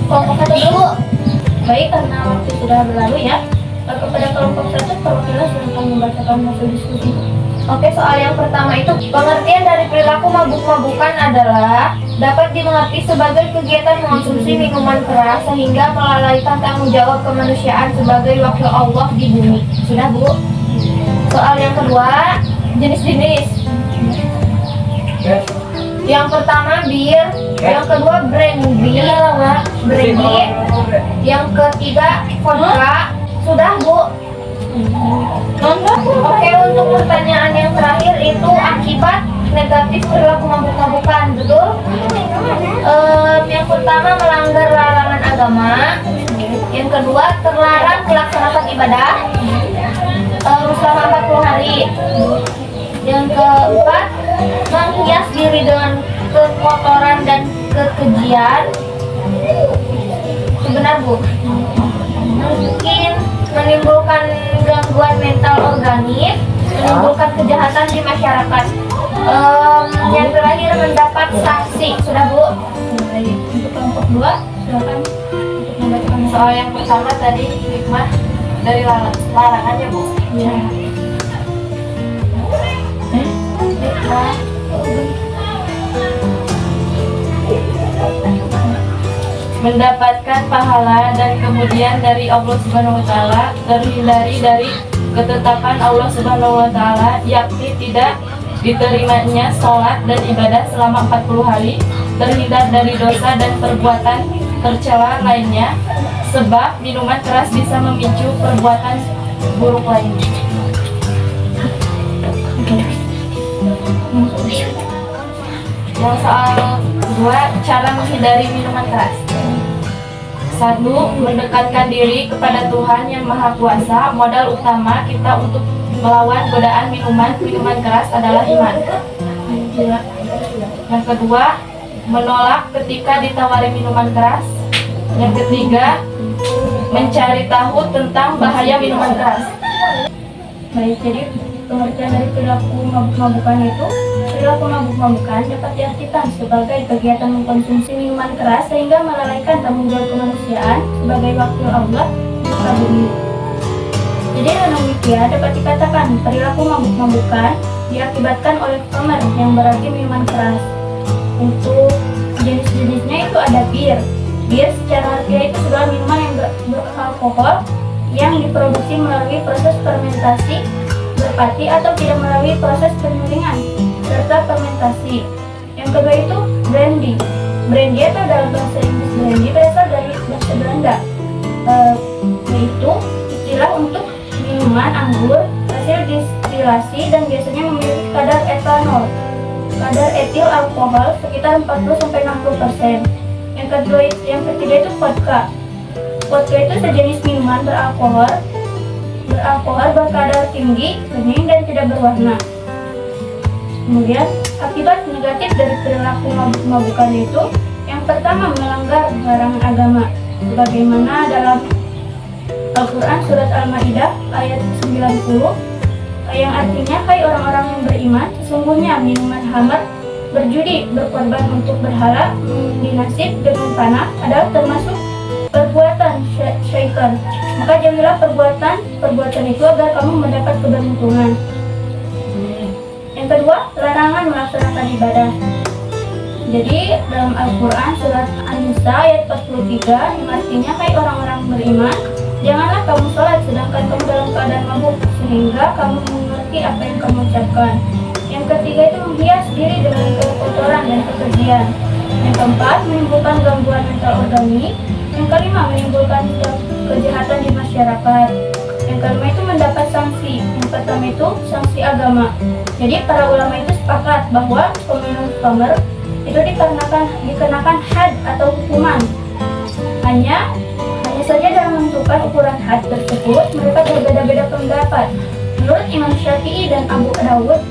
kelompok 1 dulu. Baik, karena waktu sudah berlalu ya. Kepada kelompok 1 perwakilan silakan membacakan hasil diskusi. Oke, soal yang pertama itu pengertian dari perilaku mabuk-mabukan adalah dapat dimengerti sebagai kegiatan mengonsumsi minuman keras sehingga melalaikan tanggung jawab kemanusiaan sebagai wakil Allah di bumi. Sudah, Bu? Soal yang kedua, jenis-jenis. Yang pertama bir, yang kedua brandy, yang ketiga vodka. Sudah, Bu? Oke, untuk pertanyaan yang terakhir itu akibat negatif perilaku mabuk-mabukan, betul? Yang pertama melanggar larangan agama, yang kedua terlarang melaksanakan ibadah selama 40 hari, yang keempat menghias diri dengan kekotoran dan kekejian. Sebenar, Bu? Mungkin menimbulkan gangguan mental organik, menimbulkan kejahatan di masyarakat. Yang terakhir mendapat sanksi. Sudah, Bu? Untuk kelompok 2 silakan untuk membacakan soal yang pertama tadi, hikmah dari larangannya, Bu. Ya. Hikmah mendapatkan pahala dan kemudian dari Allah Subhanahu wa taala, terhindari dari ketetapan Allah Subhanahu wa taala, yakni tidak diterimanya sholat dan ibadah selama 40 hari, terhindar dari dosa dan perbuatan tercela lainnya, sebab minuman keras bisa memicu perbuatan buruk lainnya. Yang soal kedua, cara menghindari minuman keras. 1. Mendekatkan diri kepada Tuhan yang Maha Kuasa. Modal utama kita untuk melawan godaan minuman keras adalah iman. Yang kedua, menolak ketika ditawari minuman keras. Yang ketiga, mencari tahu tentang bahaya minuman keras. Baik, jadi pengertian dari perilaku mabuk-mabukan itu, perilaku mabuk-mabukan dapat diartikan sebagai kegiatan mengkonsumsi minuman keras sehingga melalaikan tanggung jawab kemanusiaan sebagai wakil Allah di muka bumi. Jadi dengan demikian dapat dikatakan perilaku mabuk-mabukan diakibatkan oleh khamar yang berarti minuman keras. Untuk jenis-jenisnya itu ada bir. Bir secara harfiah itu adalah minuman yang beralkohol yang diproduksi melalui proses fermentasi berpati atau tidak melalui proses penyulingan serta fermentasi. Yang kedua itu brandy. Brandy atau dalam bahasa Inggris brandy berasal dari bahasa Belanda, yaitu istilah untuk minuman anggur hasil distilasi dan biasanya memiliki kadar etanol, kadar etil alkohol sekitar 40-60%. Yang ketiga itu vodka. Vodka itu sejenis minuman beralkohol berkadar tinggi, bening dan tidak berwarna. Kemudian akibat negatif dari perilaku mabuk-mabukan itu, yang pertama melanggar larangan agama, sebagaimana dalam Al-Quran surat Al-Maidah ayat 90 yang artinya, hai orang-orang yang beriman, sesungguhnya minuman khamar, berjudi, berkorban untuk berhala, dinasib dengan panah adalah termasuk perbuatan syaitan. Maka jauhilah perbuatan itu agar kamu mendapat keberuntungan. Yang kedua, larangan melaksanakan ibadah. Jadi dalam Al-Quran surat An-Nisa ayat 43 yang artinya, hai orang-orang beriman, janganlah kamu sholat sedangkan kamu dalam keadaan mabuk sehingga kamu mengerti apa yang kamu ucapkan. Yang ketiga itu menghias diri dengan kekotoran dan kekejian. Yang keempat, menimbulkan gangguan mental organik. Yang kelima, menimbulkan kejahatan di masyarakat. Yang kelima itu mendapat sanksi. Yang pertama itu sanksi agama. Jadi para ulama itu sepakat bahwa peminum khamr itu dikenakan had atau hukuman. Hanya saja dalam menentukan ukuran had tersebut mereka berbeda-beda pendapat. Menurut Imam Syafi'i dan Abu Dawud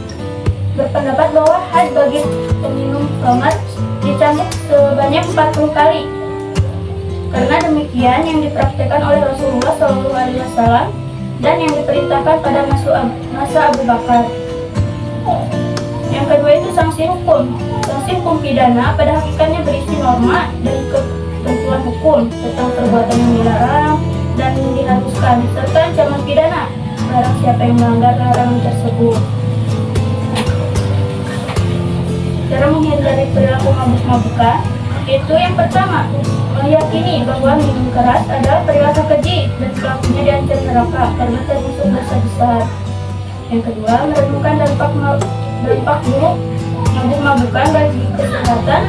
berpendapat bahwa had bagi peminum khamr dicambuk sebanyak 40 kali. Karena demikian yang dipraktikkan oleh Rasulullah SAW dan yang diperintahkan pada masa Abu Bakar. Yang kedua itu sanksi hukum. Sanksi hukum pidana pada hakikatnya berisi norma dan ketentuan ketentuan hukum tentang perbuatan yang dilarang dan diharuskan, serta ancaman pidana barang siapa yang melanggar larangan tersebut. Cara menghindari perilaku mabuk-mabukan itu yang pertama, meyakini bahwa minum keras adalah perilaku keji dan pelakunya diancam neraka karena termasuk dosa besar. Yang kedua, merenungkan dampak buruk mabuk-mabukan bagi kesehatan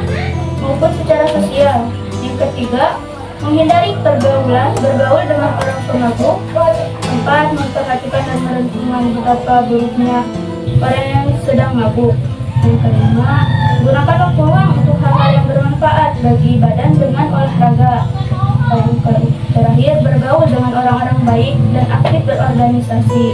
maupun secara sosial. Yang ketiga, menghindari bergaul dengan orang pemabuk. Keempat, memperhatikan dan merenungkan betapa buruknya orang yang sedang mabuk. Yang kelima, gunakan waktu luang untuk hal-hal yang bermanfaat bagi badan dengan olahraga. Yang terakhir, bergaul dengan orang-orang baik dan aktif berorganisasi.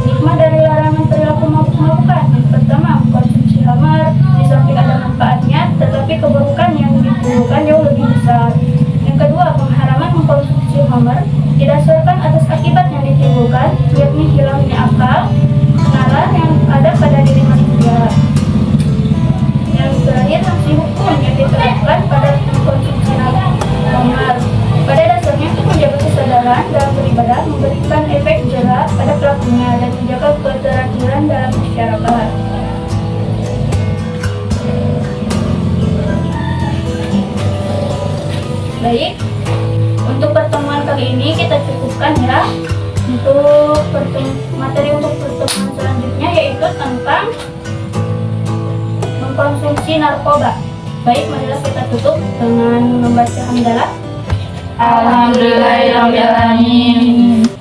Hikmah dari larangan perilaku mabuk-mabukan. Yang pertama, konsumsi khamar di samping ada manfaatnya, tetapi keburukan yang ditimbulkan jauh lebih besar. Yang kedua, pengharaman mengkonsumsi khamar didasarkan atas akibat yang ditimbulkan, yakni hilangnya akal, nalar yang ada pada diri manusia. Yang terakhir, sanksi hukum yang diterapkan pada mengkonsumsi khamar. Pada dasarnya itu menjaga kesadaran dalam beribadah, memberikan efek jera pada pelakunya dan menjaga keteraturan dalam masyarakat. Baik, untuk pertemuan kali ini kita cukupkan ya. Untuk materi untuk pertemuan selanjutnya yaitu tentang mengkonsumsi narkoba. Baik, marilah kita tutup dengan membaca hamdalah. Alhamdulillahirabbil alamin.